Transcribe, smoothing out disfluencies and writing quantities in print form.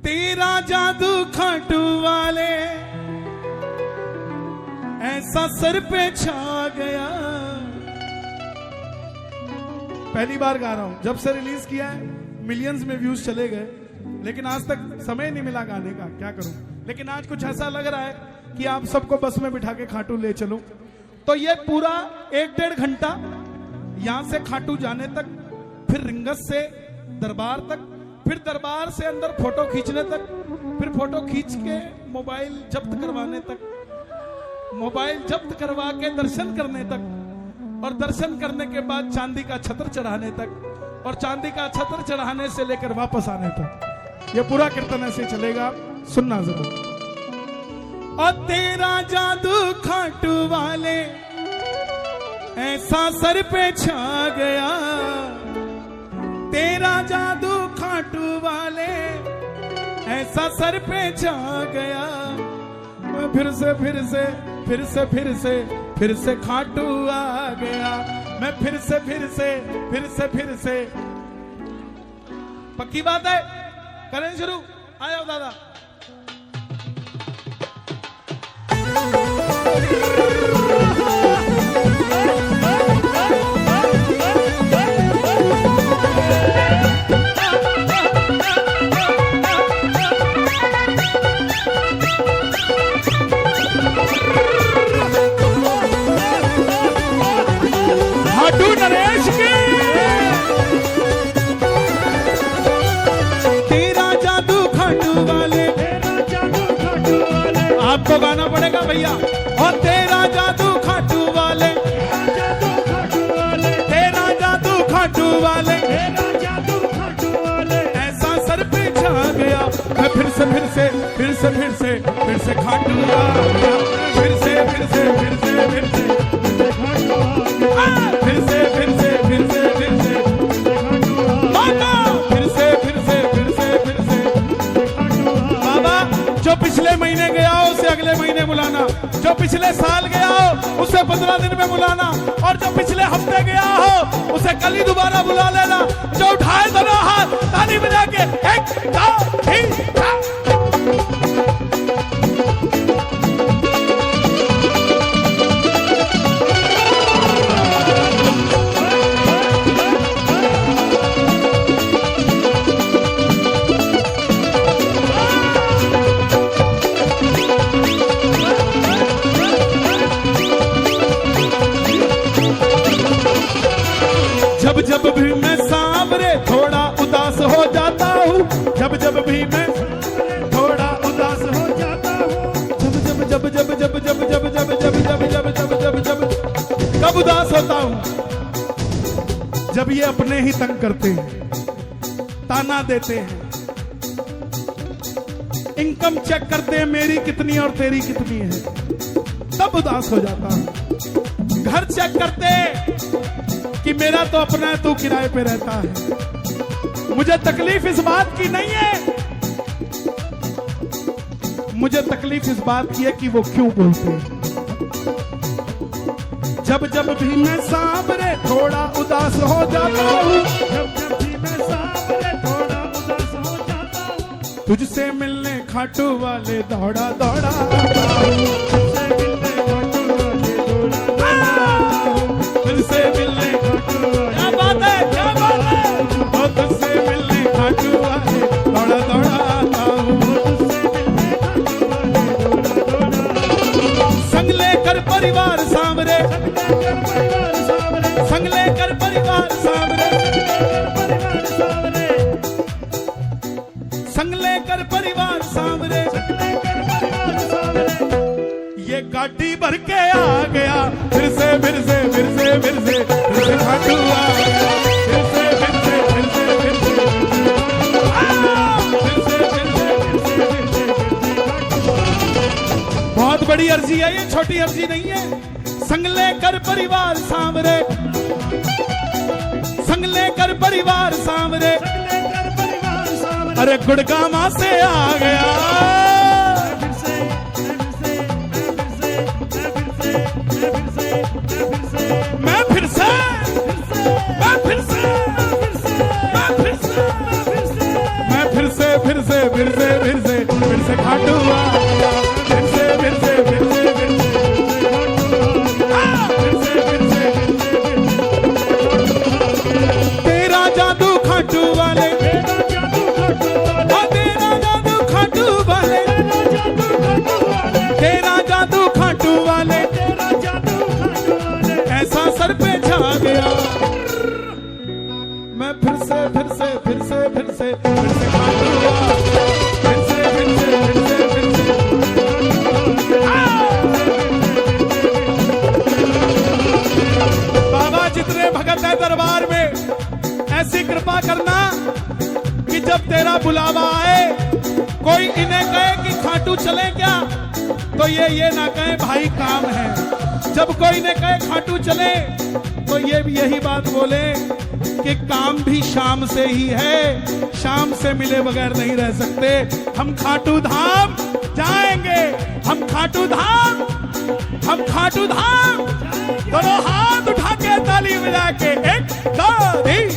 तेरा जादू खाटू वाले ऐसा सर पे छा गया। पहली बार गा रहा हूं, जब से रिलीज किया है मिलियंस में व्यूज चले गए, लेकिन आज तक समय नहीं मिला गाने का, क्या करूं। लेकिन आज कुछ ऐसा लग रहा है कि आप सबको बस में बिठा के खाटू ले चलो। तो ये पूरा 1-1.5 घंटा यहां से खाटू जाने तक, फिर रिंगस से दरबार तक, फिर दरबार से अंदर फोटो खींचने तक, फिर फोटो खींच के मोबाइल जब्त करवाने तक, मोबाइल जब्त करवा के दर्शन करने तक, और दर्शन करने के बाद चांदी का छत्र चढ़ाने तक, और चांदी का छत्र चढ़ाने से लेकर वापस आने तक ये पूरा कीर्तन ऐसे चलेगा। सुनना जरूर। और तेरा जादू खाटू वाले ऐसा सर पे छा गया, तेरा जादू खाटू वाले ऐसा सर पे छा गया। मैं फिर से खाटू आ गया। मैं फिर से पक्की बात है, करें शुरू। आया दादा। खाटू नरेश के तेरा जादू खाटू वाले, आपको गाना पड़ेगा भैया। और तेरा जादू खाटू वाले, तेरा जादू खाटू वाले ऐसा सर पे छा गया। मैं फिर से खाटू आ गया। फिर से बाबा, जो पिछले महीने गया हो उसे अगले महीने बुलाना, जो पिछले साल गया हो उसे 15 दिन में बुलाना, और जो पिछले हफ्ते गया हो उसे कल ही दोबारा बुला लेना। जो उठाए दोनों हाथ ताली बजा के 1 2 3 4। जब भी मैं सांवरे थोड़ा उदास हो जाता हूँ, जब भी मैं थोड़ा उदास हो जाता हूँ, जब कब उदास होता हूँ? जब ये अपने ही तंग करते हैं, ताना देते हैं, इनकम चेक करते हैं मेरी कितनी और तेरी कितनी है, तब उदास हो जाता हूँ। घर चेक करते कि मेरा तो अपना है, तू किराए पे रहता है। मुझे तकलीफ इस बात की नहीं है, मुझे तकलीफ इस बात की है कि वो क्यों बोलते हैं। जब भी मैं सांवरे थोड़ा उदास हो जाता हूँ, जब भी मैं सांवरे थोड़ा उदास हो जाता हूँ, तुझसे मिलने खाटू वाले दौड़ा दौड़ा तुझसे मिलने क्या बात है, क्या बात है। और तुझसे मिलने खाटू वाले दौड़ा दौड़ा आता हूँ। संग लेकर परिवार सांवरे, संग लेकर परिवार सांवरे, संग लेकर परिवार सांवरे, ये गाड़ी भर के आ गया। फिर से खाटू आ गया। बहुत बड़ी अर्जी है ये, छोटी अर्जी नहीं है। संग लेकर परिवार सांवरे, संग लेकर परिवार सांवरे, अरे गुड़गामा से आ गया। मैं फिर से फिर से फिर से फिर से फिर से खाटू आ गया, फिर से फिर से फिर से फिर से तेरा जादू खाटू वाले, तेरा जादू खाटू वाले, तेरा जादू खाटू वाले, ऐसा सर पे छा गया। मैं फिर से फिर से फिर से फिर से फिर से खाटू आ, फिर से फिर से फिर से फिर से बाबा जितने भगत है दरबार में, ऐसी कृपा करना कि जब तेरा बुलावा आए कोई इन्हें कहे कि खाटू चले क्या, तो ये ना कहे भाई काम है। जब कोई ने कहे खाटू चले तो ये भी यही बात बोले कि काम भी शाम से ही है, शाम से मिले बगैर नहीं रह सकते। हम खाटू धाम जाएंगे, हम खाटू धाम, हम खाटू धाम। दोनों हाथ उठा के ताली बजा के 1 2 3